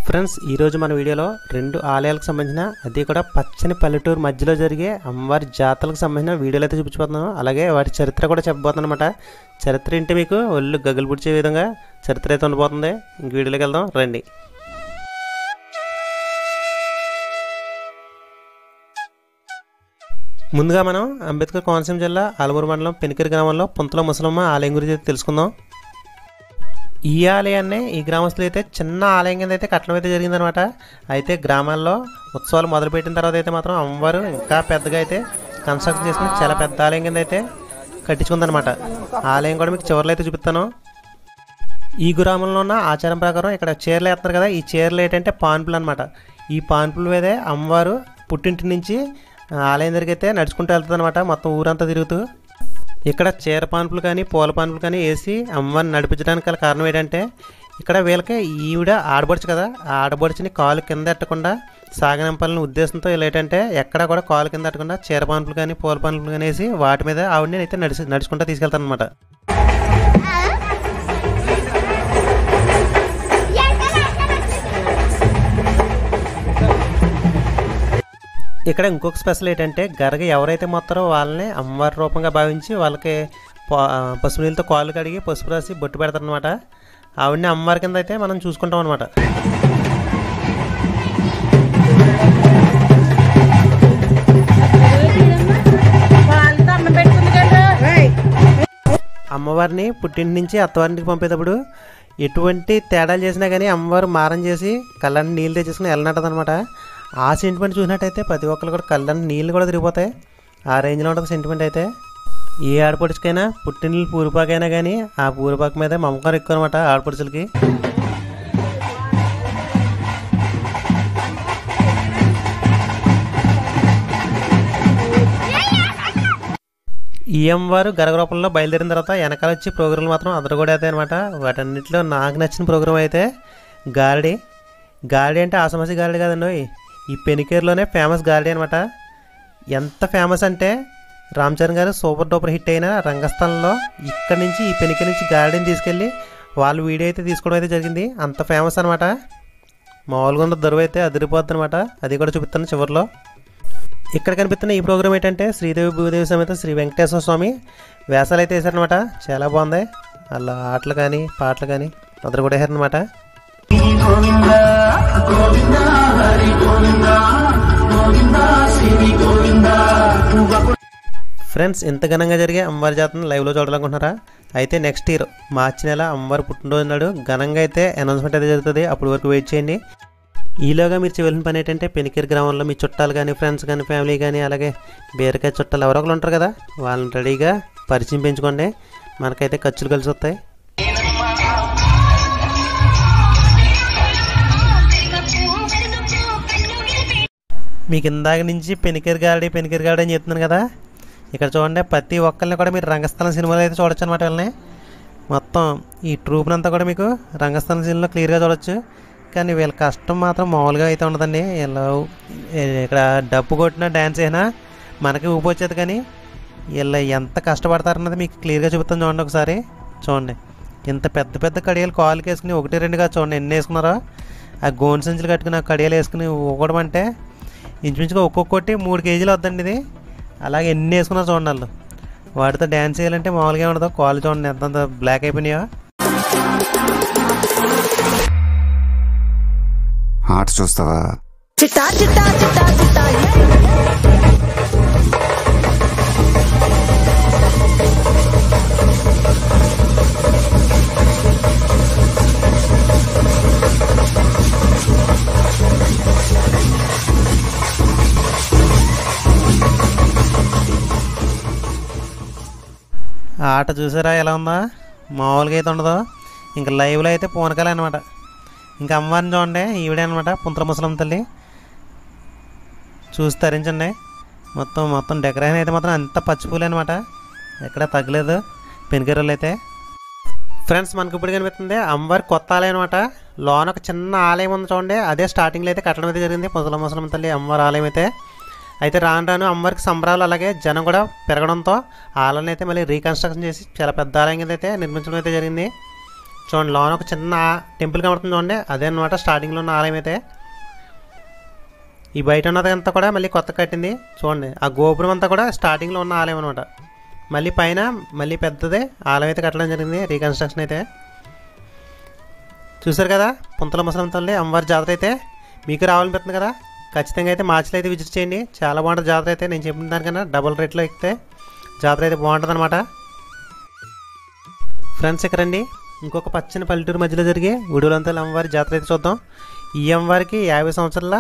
Friends ఈరోజు మన వీడియోలో రెండు ఆలయాలకు సంబంధించిన అది కూడా పచ్చని పల్లెటూరు మధ్యలో జరిగే అమ్మవారి జాతరకు సంబంధించిన వీడియోలు అయితే చూపించబోతున్నాను. అలాగే వాటి చరిత్ర కూడా చెప్పబోతున్నాను అనమాట. చరిత్ర ఏంటి మీకు ఒళ్ళు గగ్గలు పుడిచే విధంగా చరిత్ర అయితే ఉండబోతుంది. ఇంక వీడియోలోకి వెళ్దాం రండి. ముందుగా మనం అంబేద్కర్ కోనసీమ జిల్లా ఆలమూరు మండలం పెనికిరి గ్రామంలో పుంతల ముసలమ్మ ఆలయం గురించి అయితే తెలుసుకుందాం. ఈ ఆలయాన్ని ఈ గ్రామస్తులు అయితే చిన్న ఆలయం కింద అయితే కట్టడం అయితే జరిగిందనమాట. అయితే గ్రామాల్లో ఉత్సవాలు మొదలుపెట్టిన తర్వాత అయితే మాత్రం అమ్మవారు ఇంకా పెద్దగా అయితే కన్స్ట్రక్షన్ చేసుకుని చాలా పెద్ద ఆలయం కింద అయితే కట్టించుకుందనమాట. ఆలయం కూడా మీకు చివరిలో అయితే చూపిస్తాను. ఈ గ్రామంలో ఉన్న ఆచారం ప్రకారం ఇక్కడ చీరలు వేస్తున్నారు కదా, ఈ చీరలు ఏంటంటే పాన్పులు అనమాట. ఈ పాన్పుల మీదే అమ్మవారు పుట్టింటి నుంచి ఆలయం దగ్గరికి అయితే నడుచుకుంటూ వెళ్తుంది అనమాట, మొత్తం ఊరంతా తిరుగుతూ. ఇక్కడ చీర పాన్పులు కానీ పూల పాన్పులు కానీ వేసి అమ్మవారిని నడిపించడానికి గల కారణం ఏంటంటే ఇక్కడ వీళ్ళకి ఈవిడ ఆడబడుచు కదా, ఆ ఆడబడుచుని కాలు కింద ఎట్టకుండా సాగనంపాలని ఉద్దేశంతో ఇలా ఏంటంటే ఎక్కడ కూడా కాలు కింద ఎట్టకుండా చీర పాన్పులు కానీ పూల పాన్పులు కానీ వేసి వాటి మీద ఆవిడని అయితే నడుచుకుంటూ తీసుకెళ్తాను అనమాట. ఇక్కడ ఇంకొక స్పెషల్ ఏంటంటే గరగ ఎవరైతే మొత్తారో వాళ్ళని అమ్మవారి రూపంగా భావించి వాళ్ళకి పసుపు నీళ్ళతో కాళ్ళు కడిగి పసుపు రాసి బొట్టు పెడతారనమాట. ఆవిడని అమ్మవారి కింద అయితే మనం చూసుకుంటాం అనమాట. అమ్మవారిని పుట్టింటి నుంచి అత్తవారింటికి పంపేటప్పుడు ఎటువంటి తేడాలు చేసినా కానీ అమ్మవారు మారం చేసి కళ్ళని నీళ్ళు తెచ్చేసుకుని వెళ్ళనట్టదు అనమాట. ఆ సెంటిమెంట్ చూసినట్టయితే ప్రతి ఒక్కరు కూడా కళ్ళని నీళ్ళు కూడా తిరిగిపోతాయి. ఆ రేంజ్లో ఉంటుంది సెంటిమెంట్. అయితే ఏ ఆడపడుచుకైనా పుట్టినీళ్ళు పూరిపాకైనా కానీ ఆ పూరిపాక మీద మమకారం ఎక్కువ అనమాట ఆడపడుచులకి. ఈ అమ్మవారు గరగ రూపంలో బయలుదేరిన తర్వాత వెనకాల వచ్చి ప్రోగ్రాంలు మాత్రం అదరగొడే అవుతాయి అనమాట. వాటన్నిటిలో నాకు నచ్చిన ప్రోగ్రాం అయితే గారడి. గారడి అంటే ఆసమాసి గారడి కాదండి, ఈ పెనికేరులోనే ఫేమస్ గారడి అనమాట. ఎంత ఫేమస్ అంటే రామ్ చరణ్ గారు సూపర్ డూపర్ హిట్ అయిన రంగస్థలంలో ఇక్కడ నుంచి ఈ పెనికేరు నుంచి గారడిని తీసుకెళ్ళి వాళ్ళు వీడియో అయితే తీసుకోవడం అయితే జరిగింది. అంత ఫేమస్ అనమాట. మామూలుగా ఉన్న దొరువు అయితే అదిరిపోద్ది అనమాట. అది కూడా చూపిస్తాను చివరిలో. ఇక్కడ కనిపిస్తున్న ఈ ప్రోగ్రామ్ ఏంటంటే శ్రీదేవి భూదేవి సమేత శ్రీ వెంకటేశ్వర స్వామి వేషాలు అయితే వేశారనమాట. చాలా బాగుంది. అలా ఆటలు కానీ పాటలు కానీ అదరు కూడా వేశారనమాట. ఫ్రెండ్స్ ఇంత ఘనంగా జరిగే అమ్మవారి జాతరను లైవ్లో చూడాలనుకుంటున్నారా? అయితే నెక్స్ట్ ఇయర్ మార్చి నెల అమ్మవారి పుట్టినరోజు నాడు ఘనంగా అయితే అనౌన్స్మెంట్ అయితే జరుగుతుంది. అప్పటి వరకు వెయిట్ చేయండి. ఈలోగా మీరు చేయవలసిన పని ఏంటంటే పెనికేరు గ్రామంలో మీ చుట్టాలు కానీ ఫ్రెండ్స్ కానీ ఫ్యామిలీ కానీ అలాగే బీరకాయ చుట్టాలు ఎవరో ఒకరు ఉంటారు కదా, వాళ్ళని రెడీగా పరిచయం పెంచుకోండి. మనకైతే ఖర్చులు కలిసి వస్తాయి. మీకు ఇందాక నుంచి పెనికేరు గారడి అని చెప్తున్నాను కదా, ఇక్కడ చూడండి ప్రతి ఒక్కరిని కూడా మీరు రంగస్థలం సినిమాలో అయితే చూడొచ్చు అనమాట. వీళ్ళని మొత్తం ఈ ట్రూప్నంతా కూడా మీకు రంగస్థలం సినిమాలో క్లియర్గా చూడొచ్చు. కానీ వీళ్ళ కష్టం మాత్రం మామూలుగా అయితే ఉండదండి. వీళ్ళు ఇక్కడ డప్పు కొట్టినా డ్యాన్స్ అయినా మనకి ఊపి వచ్చేది, కానీ వీళ్ళు ఎంత కష్టపడతారన్నది మీకు క్లియర్గా చూపిస్తాను. చూడండి ఒకసారి చూడండి. ఇంత పెద్ద పెద్ద కడియాలు కాళ్ళకి వేసుకుని 1-2గా చూడండి ఎన్ని వేసుకున్నారో. ఆ గోను సంచులు కట్టుకుని ఆ కడియాలు వేసుకుని ఊగడం అంటే ఇంచుమించుగా ఒక్కొక్కటి 3 కేజీలు వద్దండి ఇది. అలాగే ఎన్ని వేసుకున్నారో చూడండి. వాళ్ళు వాటితో డ్యాన్స్ చేయాలంటే మామూలుగా ఉండదు. కాళ్ళు చూడండి ఎంత బ్లాక్ అయిపోయినాయో. ఆట చూస్తావా? ఆట చూసారా ఎలా ఉందా? మామూలుగా అయితే ఉండదు. ఇంకా లైవ్లో అయితే పూనకాలే అనమాట. ఇంకా అమ్మవారిని చూడండి, ఈవిడే అనమాట పుంతల ముసలమ్మ తల్లి. చూసి తరించండి. మొత్తం డెకరేషన్ అయితే మాత్రం అంత పచ్చిపూలే అనమాట, ఎక్కడ తగ్గలేదు పెనికేరులో అయితే. ఫ్రెండ్స్ మనకి ఇప్పుడు కనిపిస్తుంది అమ్మవారి కొత్త ఆలయం అనమాట. లోన ఒక చిన్న ఆలయం ఉంది చూడండి, అదే స్టార్టింగ్లో అయితే కట్టడం అయితే జరిగింది పుంతల ముసలమ్మ తల్లి అమ్మవారి ఆలయం అయితే. అయితే రాను అమ్మవారికి సంబరాలు అలాగే జనం కూడా పెరగడంతో ఆలయాన్ని అయితే మళ్ళీ రీకన్స్ట్రక్షన్ చేసి చాలా పెద్ద ఆలయం కింద అయితే నిర్మించడం అయితే జరిగింది. చూడండి లోన ఒక చిన్న టెంపుల్ కనబడుతుంది చూడండి, అదే అనమాట స్టార్టింగ్లో ఉన్న ఆలయం అయితే. ఈ బయట ఉన్నది అంతా కూడా మళ్ళీ కొత్త కట్టింది చూడండి, ఆ గోపురం అంతా కూడా స్టార్టింగ్లో ఉన్న ఆలయం అనమాట. మళ్ళీ పైన మళ్ళీ పెద్దదే ఆలయం అయితే కట్టడం జరిగింది, రీకన్స్ట్రక్షన్ అయితే. చూసారు కదా పుంతల ముసలమ్మ తల్లి అమ్మవారి జాతర అయితే మీకు రావాలనిపిస్తుంది కదా, ఖచ్చితంగా అయితే మార్చిలో అయితే విజిట్ చేయండి. చాలా బాగుంటుంది జాతర అయితే, నేను చెప్పిన దానికన్నా డబుల్ రేట్లో ఎక్కితే జాతర అయితే బాగుంటుంది అనమాట. ఫ్రెండ్స్ ఇక్కడండి ఇంకొక పచ్చని పల్లెటూరు మధ్యలో జరిగే ఉడులంతల అమ్మవారి జాతర అయితే చూద్దాం. ఈ అమ్మవారికి 50 సంవత్సరాల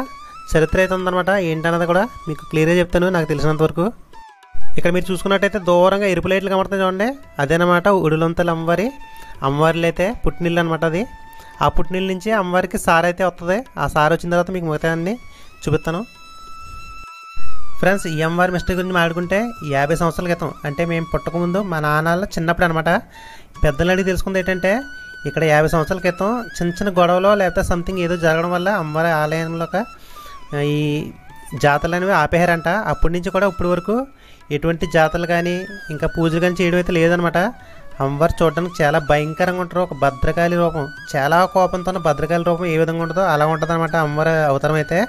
చరిత్ర అయితే ఉందన్నమాట. ఏంటన్నది కూడా మీకు క్లియర్గా చెప్తాను నాకు తెలిసినంత వరకు. ఇక్కడ మీరు చూసుకున్నట్టయితే దూరంగా ఎరుపు లైట్లు కనబడుతుంది చూడండి, అదేనమాట ఉడులంతల అమ్మవారిలో అయితే పుట్టినిల్లు అనమాట. అది ఆ పుట్టినిల్లు నుంచి అమ్మవారికి సార్ అయితే వస్తుంది. ఆ సార్ వచ్చిన తర్వాత మీకు మిగతా అన్ని చూపిస్తాను. ఫ్రెండ్స్ ఈ అమ్మవారి మిస్టరీ గురించి మాట్లాడుకుంటే 50 సంవత్సరాల క్రితం అంటే మేము పుట్టకముందు మా నాన్నల చిన్నప్పుడు అనమాట. పెద్దలు అడిగి తెలుసుకుంది ఏంటంటే ఇక్కడ 50 సంవత్సరాల క్రితం చిన్న చిన్న గొడవలో లేకపోతే సంథింగ్ ఏదో జరగడం వల్ల అమ్మవారి ఆలయంలో ఈ జాతరలు అనేవి ఆపేయారంట. అప్పటి నుంచి కూడా ఇప్పటి వరకు ఎటువంటి జాతరలు కానీ ఇంకా పూజలు కానీ చేయడం అయితే లేదనమాట. అమ్మవారు చూడడానికి చాలా భయంకరంగా ఉంటారు, ఒక భద్రకాళి రూపం, చాలా కోపంతో ఉన్న భద్రకాళి రూపం ఏ విధంగా ఉంటుందో అలా ఉంటుంది అనమాట అమ్మవారి అవతారం అయితే.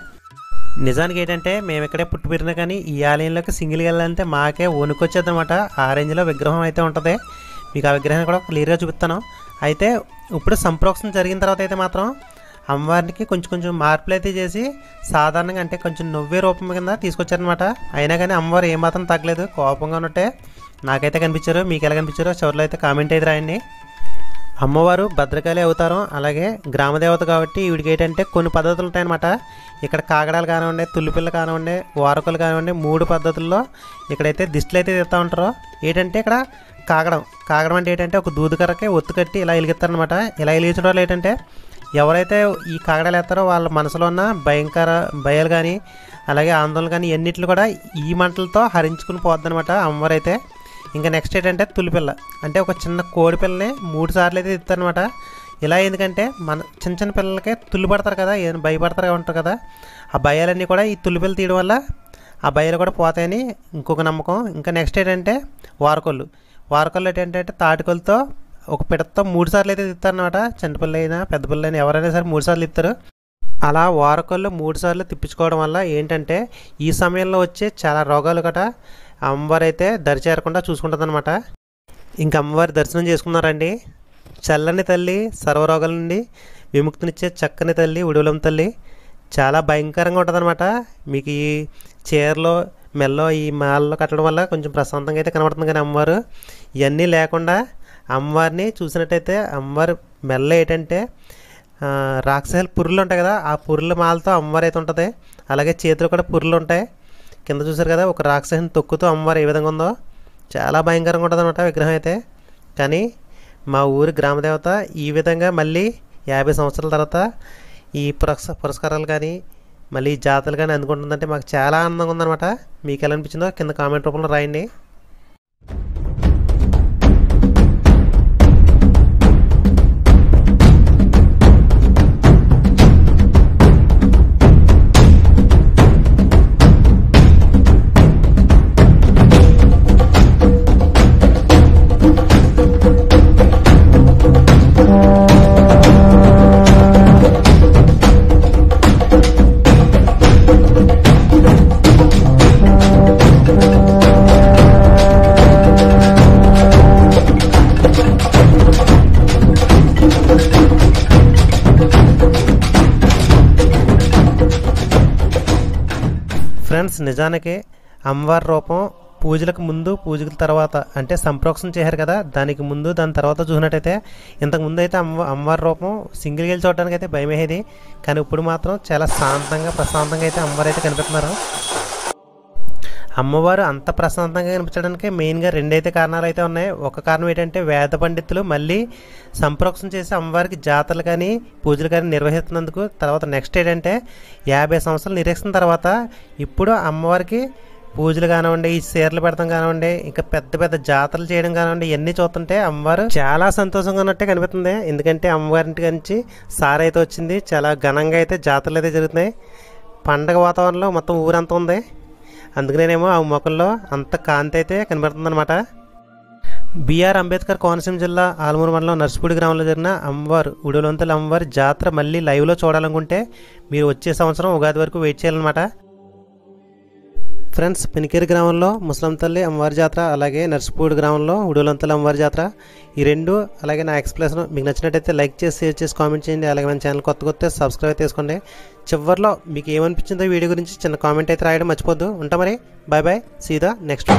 నిజానికి ఏంటంటే మేము ఇక్కడే పుట్టి పెరిగినా కానీ ఈ ఆలయంలోకి సింగిల్గా వెళ్ళాలంటే మాకే వణుకొచ్చేది అనమాట. ఆ రేంజ్లో విగ్రహం అయితే ఉంటుంది. మీకు ఆ విగ్రహాన్ని కూడా క్లియర్గా చూపిస్తాను. అయితే ఇప్పుడు సంప్రోక్షణ జరిగిన తర్వాత అయితే మాత్రం అమ్మవారికి కొంచెం మార్పులు అయితే చేసి సాధారణంగా అంటే కొంచెం నవ్వే రూపం కింద తీసుకొచ్చారనమాట. అయినా కానీ అమ్మవారు ఏమాత్రం తగ్గలేదు, కోపంగా ఉన్నట్టే నాకైతే కనిపించారు. మీకు ఎలా కనిపించారో చివరిలో అయితే కామెంట్ అయితే రాయండి. అమ్మవారు భద్రకాళి అవతారం, అలాగే గ్రామదేవత కాబట్టి వీడికి ఏంటంటే కొన్ని పద్ధతులు ఉంటాయన్నమాట. ఇక్కడ కాగడాలు కానివ్వండి, తుల్లిపిల్ల కానివ్వండి, వారకులు కానివ్వండి, 3 పద్ధతుల్లో ఇక్కడైతే దిష్టిలు అయితే తీస్తూ ఉంటారు. ఏంటంటే ఇక్కడ కాగడం అంటే ఏంటంటే ఒక దూదుకర్రకి ఒత్తు కట్టి ఇలా వెలిగిస్తారనమాట. ఇలా వెలిగించడం వల్ల ఏంటంటే ఎవరైతే ఈ కాగడాలు వేస్తారో వాళ్ళ మనసులో ఉన్న భయాలు కానీ అలాగే ఆందోళన కానీ ఎన్నిట్లు కూడా ఈ మంటలతో హరించుకుని పోద్ది అనమాట అమ్మవారు అయితే. ఇంకా నెక్స్ట్ ఏంటంటే తులిపిల్ల అంటే ఒక చిన్న కోడి పిల్లని 3 సార్లు అయితే ఇస్తారనమాట. ఇలా ఎందుకంటే మన చిన్న పిల్లలకి తుల్లి పడతారు కదా, ఏదైనా భయపడతారు ఉంటారు కదా, ఆ భయాలన్నీ కూడా ఈ తుల్లిపిల్ల తీయడం వల్ల ఆ భయాలు కూడా పోతాయని ఇంకొక నమ్మకం. ఇంకా నెక్స్ట్ ఏంటంటే వారకొల్లు ఏంటంటే తాటికొలతో ఒక పిడతో 3 సార్లు అయితే తిప్పుతారనమాట. చిన్నపిల్ల అయినా పెద్ద పిల్ల అయినా ఎవరైనా సరే 3 సార్లు తిప్పుతారు. అలా వారకొల్లు 3 సార్లు తిప్పించుకోవడం వల్ల ఏంటంటే ఈ సమయంలో వచ్చే చాలా రోగాలు గట అమ్మవారు అయితే దరిచేరకుండా చూసుకుంటుంది అనమాట. ఇంక అమ్మవారి దర్శనం చేసుకున్నారండి. చల్లని తల్లి, సర్వరోగాల నుండి విముక్తినిచ్చే చక్కని తల్లి ఉడులమ్మ తల్లి చాలా భయంకరంగా ఉంటుంది అనమాట. మీకు ఈ చీరలో మెల్లో ఈ మాలలో కట్టడం వల్ల కొంచెం ప్రశాంతంగా అయితే కనబడుతుంది. కానీ అమ్మవారు ఇవన్నీ లేకుండా అమ్మవారిని చూసినట్టయితే అమ్మవారి మెల్ల ఏంటంటే రాక్షసాల పుర్రులు ఉంటాయి కదా, ఆ పుర్రుల మాలతో అమ్మవారు అయితే ఉంటుంది. అలాగే చేతులు కూడా పుర్రులు ఉంటాయి. కింద చూసారు కదా ఒక రాక్షసుని తొక్కుతూ అమ్మవారు ఏ విధంగా ఉందో చాలా భయంకరంగా ఉంటుంది అనమాట విగ్రహం అయితే. కానీ మా ఊరి గ్రామదేవత ఈ విధంగా మళ్ళీ 50 సంవత్సరాల తర్వాత ఈ పురస్కారాలు కానీ మళ్ళీ జాతరలు కానీ అందుకుంటుందంటే మాకు చాలా ఆనందంగా ఉందన్నమాట. మీకు ఎలా అనిపించిందో కింద కామెంట్ రూపంలో రాయండి. ఫ్రెండ్స్ నిజానికి అమ్మవారి రూపం పూజలకు ముందు పూజల తర్వాత అంటే సంప్రోక్షణ చేశారు కదా, దానికి ముందు దాని తర్వాత చూసినట్టయితే ఇంతకుముందు అయితే అమ్మవారి రూపం సింగిల్గా వెళ్ళి చూడడానికి అయితే భయం అయ్యేది. కానీ ఇప్పుడు మాత్రం చాలా శాంతంగా ప్రశాంతంగా అయితే అమ్మవారు అయితే కనిపిస్తున్నారు. అమ్మవారు అంత ప్రశాంతంగా కనిపించడానికి మెయిన్గా 2 అయితే కారణాలు అయితే ఉన్నాయి. ఒక కారణం ఏంటంటే వేద పండితులు మళ్ళీ సంప్రోక్షణ చేసి అమ్మవారికి జాతరలు కానీ పూజలు కానీ నిర్వహిస్తున్నందుకు. తర్వాత నెక్స్ట్ ఏంటంటే 50 సంవత్సరాలు నిరీక్షణ తర్వాత ఇప్పుడు అమ్మవారికి పూజలు కానివ్వండి, ఈ చీరలు పెడతాం కానివ్వండి, ఇంకా పెద్ద పెద్ద జాతరలు చేయడం కానివ్వండి, ఇవన్నీ చూస్తుంటే అమ్మవారు చాలా సంతోషంగా ఉన్నట్టే కనిపిస్తుంది. ఎందుకంటే అమ్మవారింటి నుంచి సార్ అయితే వచ్చింది, చాలా ఘనంగా అయితే జాతరలు అయితే జరుగుతున్నాయి. పండగ వాతావరణంలో మొత్తం ఊరంతా ఉంది. అందుకనేమో ఆ మొక్కల్లో అంత కాంతి అయితే కనబడుతుంది అనమాట. బిఆర్ అంబేద్కర్ కోనసీమ జిల్లా ఆలమూరు మండలం నర్సిపూడి గ్రామంలో జరిగిన అమ్మవారు ఉడిలోంతల అమ్మవారి జాతర మళ్ళీ లైవ్లో చూడాలనుకుంటే మీరు వచ్చే సంవత్సరం ఉగాది వరకు వెయిట్ చేయాలన్నమాట. ఫ్రెండ్స్, పెనికేరు గ్రామంలో ముసలం తల్లి అమ్మవారి జాతర, అలాగే నర్సిపూడి గ్రామంలో ఉడిలోంతల అమ్మవారి జాతర, ఈ రెండు అలాగే నా ఎక్స్ప్లెనేషన్ మీకు నచ్చినట్టయితే లైక్ చేసి షేర్ చేసి కామెంట్ చేయండి. అలాగే మన ఛానల్ కొత్త సబ్స్క్రైబ్ చేసుకోండి. చివరిలో మీకు ఏమనిపించిందో వీడియో గురించి చిన్న కామెంట్ అయితే రాయడం మర్చిపోద్దు. ఉంటా మరి, bye bye, see the next.